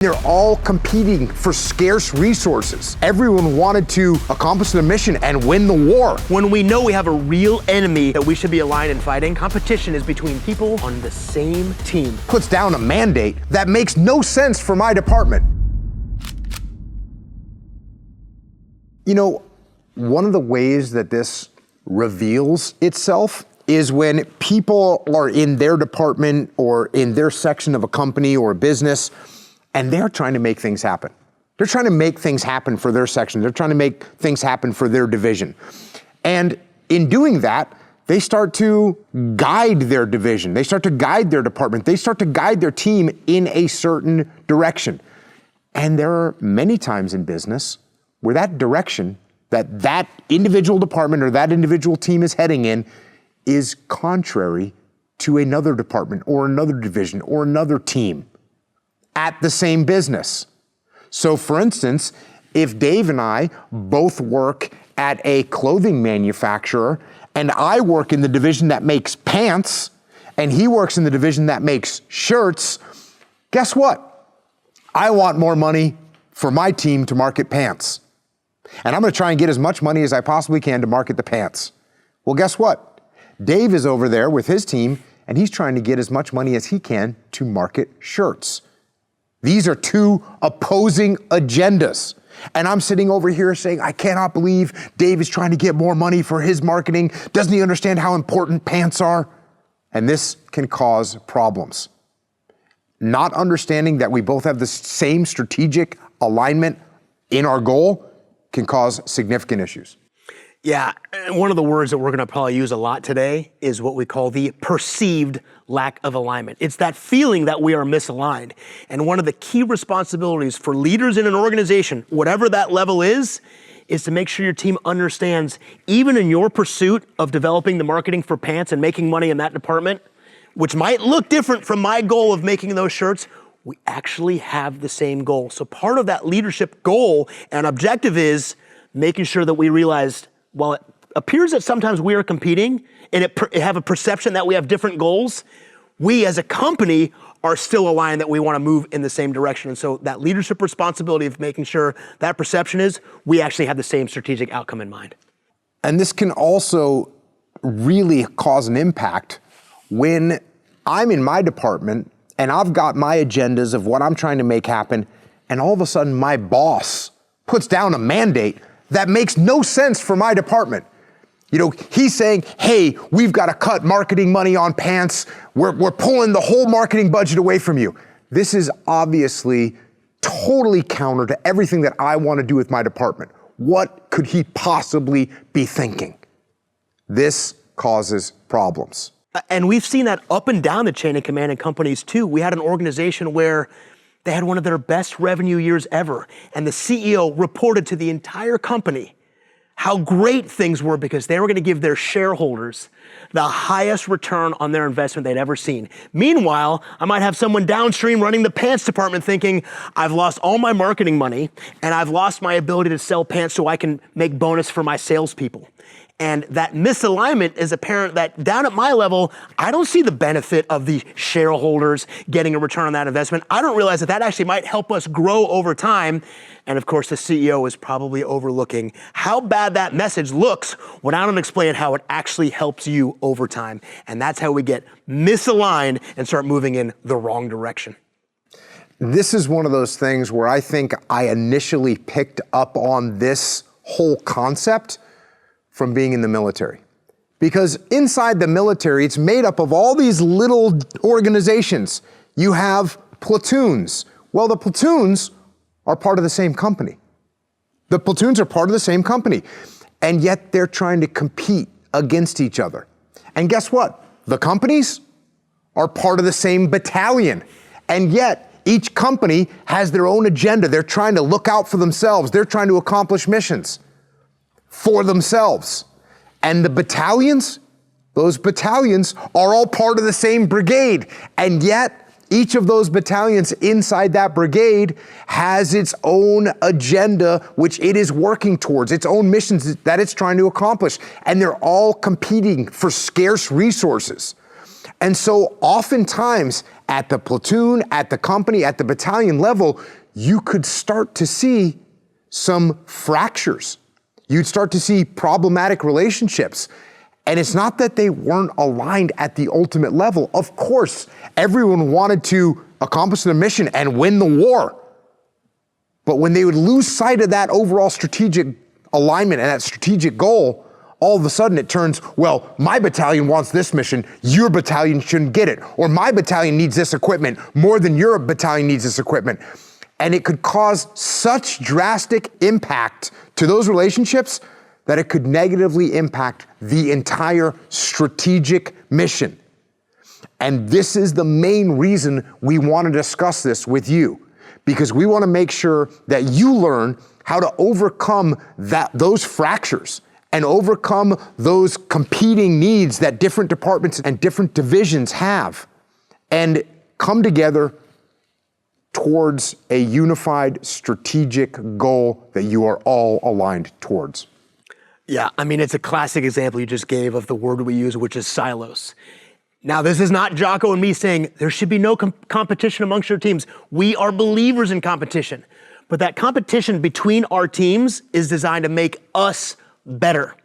They're all competing for scarce resources. Everyone wanted to accomplish their mission and win the war. When we know we have a real enemy that we should be aligned in fighting, competition is between people on the same team. Puts down a mandate that makes no sense for my department. You know, one of the ways that this reveals itself is when people are in their department or in their section of a company or a business, and they're trying to make things happen. They're trying to make things happen for their section. They're trying to make things happen for their division. And in doing that, they start to guide their division. They start to guide their department. They start to guide their team in a certain direction. And there are many times in business where that direction that individual department or that individual team is heading in is contrary to another department or another division or another team at the same business. So for instance, if Dave and I both work at a clothing manufacturer and I work in the division that makes pants and he works in the division that makes shirts, guess what? I want more money for my team to market pants. And I'm gonna try and get as much money as I possibly can to market the pants. Well, guess what? Dave is over there with his team and he's trying to get as much money as he can to market shirts. These are two opposing agendas. And I'm sitting over here saying, I cannot believe Dave is trying to get more money for his marketing. Doesn't he understand how important pants are? And this can cause problems. Not understanding that we both have the same strategic alignment in our goal can cause significant issues. Yeah, one of the words that we're gonna probably use a lot today is what we call the perceived lack of alignment. It's that feeling that we are misaligned. And one of the key responsibilities for leaders in an organization, whatever that level is to make sure your team understands, even in your pursuit of developing the marketing for pants and making money in that department, which might look different from my goal of making those shirts, we actually have the same goal. So part of that leadership goal and objective is making sure that we realize, while it appears that sometimes we are competing and it have a perception that we have different goals, we as a company are still aligned that we want to move in the same direction. And so that leadership responsibility of making sure that perception is we actually have the same strategic outcome in mind. And this can also really cause an impact when I'm in my department and I've got my agendas of what I'm trying to make happen, and all of a sudden my boss puts down a mandate that makes no sense for my department. You know, he's saying, hey, we've got to cut marketing money on pants. We're pulling the whole marketing budget away from you. This is obviously totally counter to everything that I want to do with my department. What could he possibly be thinking? This causes problems. And we've seen that up and down the chain of command in companies too. We had an organization where they had one of their best revenue years ever, and the CEO reported to the entire company how great things were because they were going to give their shareholders the highest return on their investment they'd ever seen. Meanwhile, I might have someone downstream running the pants department thinking, I've lost all my marketing money and I've lost my ability to sell pants so I can make bonus for my salespeople. And that misalignment is apparent that down at my level, I don't see the benefit of the shareholders getting a return on that investment. I don't realize that that actually might help us grow over time. And of course, the CEO is probably overlooking how bad that message looks when I don't explain how it actually helps you over time. And that's how we get misaligned and start moving in the wrong direction. This is one of those things where I think I initially picked up on this whole concept from being in the military. Because inside the military, it's made up of all these little organizations. You have platoons. Well, the platoons are part of the same company. The platoons are part of the same company. And yet they're trying to compete against each other. And guess what? The companies are part of the same battalion. And yet each company has their own agenda. They're trying to look out for themselves. They're trying to accomplish missions for themselves. And the battalions, those battalions are all part of the same brigade. And yet each of those battalions inside that brigade has its own agenda, which it is working towards, its own missions that it's trying to accomplish. And they're all competing for scarce resources. And so oftentimes, at the platoon, at the company, at the battalion level, you could start to see some fractures. You'd start to see problematic relationships. And it's not that they weren't aligned at the ultimate level. Of course, everyone wanted to accomplish the mission and win the war. But when they would lose sight of that overall strategic alignment and that strategic goal, all of a sudden it turns, well, my battalion wants this mission, your battalion shouldn't get it. Or my battalion needs this equipment more than your battalion needs this equipment. And it could cause such drastic impact to those relationships that it could negatively impact the entire strategic mission. And this is the main reason we want to discuss this with you, because we want to make sure that you learn how to overcome those fractures and overcome those competing needs that different departments and different divisions have, and come together towards a unified strategic goal that you are all aligned towards. Yeah, I mean, it's a classic example you just gave of the word we use, which is silos. Now, this is not Jocko and me saying there should be no competition amongst your teams. We are believers in competition. But that competition between our teams is designed to make us better.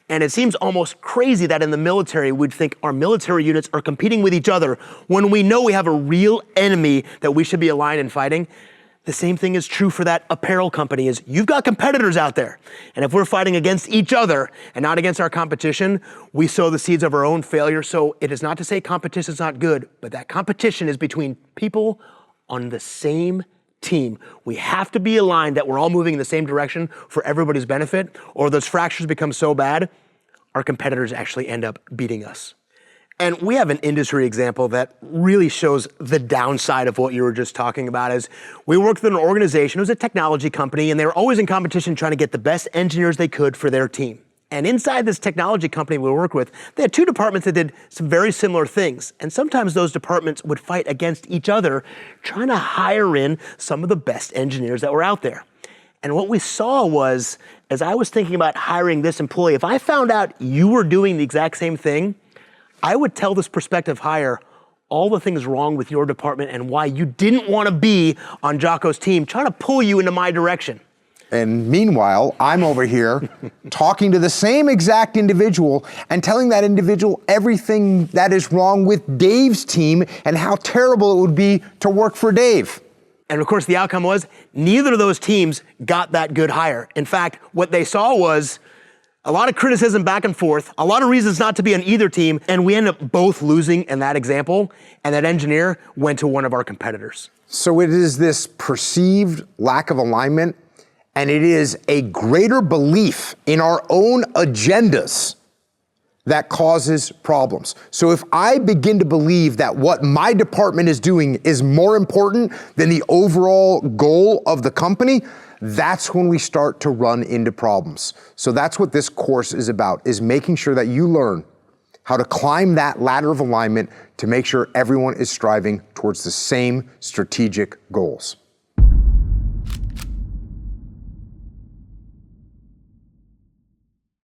And it seems almost crazy that in the military, we'd think our military units are competing with each other when we know we have a real enemy that we should be aligned in fighting. The same thing is true for that apparel company. Is you've got competitors out there. And if we're fighting against each other and not against our competition, we sow the seeds of our own failure. So it is not to say competition is not good, but that competition is between people on the same team. We have to be aligned that we're all moving in the same direction for everybody's benefit, or those fractures become so bad, our competitors actually end up beating us. And we have an industry example that really shows the downside of what you were just talking about. Is we worked with an organization, it was a technology company, and they were always in competition trying to get the best engineers they could for their team. And inside this technology company we work with, they had two departments that did some very similar things. And sometimes those departments would fight against each other, trying to hire in some of the best engineers that were out there. And what we saw was, as I was thinking about hiring this employee, if I found out you were doing the exact same thing, I would tell this prospective hire all the things wrong with your department and why you didn't want to be on Jocko's team, trying to pull you into my direction. And meanwhile, I'm over here talking to the same exact individual and telling that individual everything that is wrong with Dave's team and how terrible it would be to work for Dave. And of course, the outcome was neither of those teams got that good hire. In fact, what they saw was a lot of criticism back and forth, a lot of reasons not to be on either team, and we ended up both losing in that example, and that engineer went to one of our competitors. So it is this perceived lack of alignment, and it is a greater belief in our own agendas that causes problems. So if I begin to believe that what my department is doing is more important than the overall goal of the company, that's when we start to run into problems. So that's what this course is about, is making sure that you learn how to climb that ladder of alignment to make sure everyone is striving towards the same strategic goals.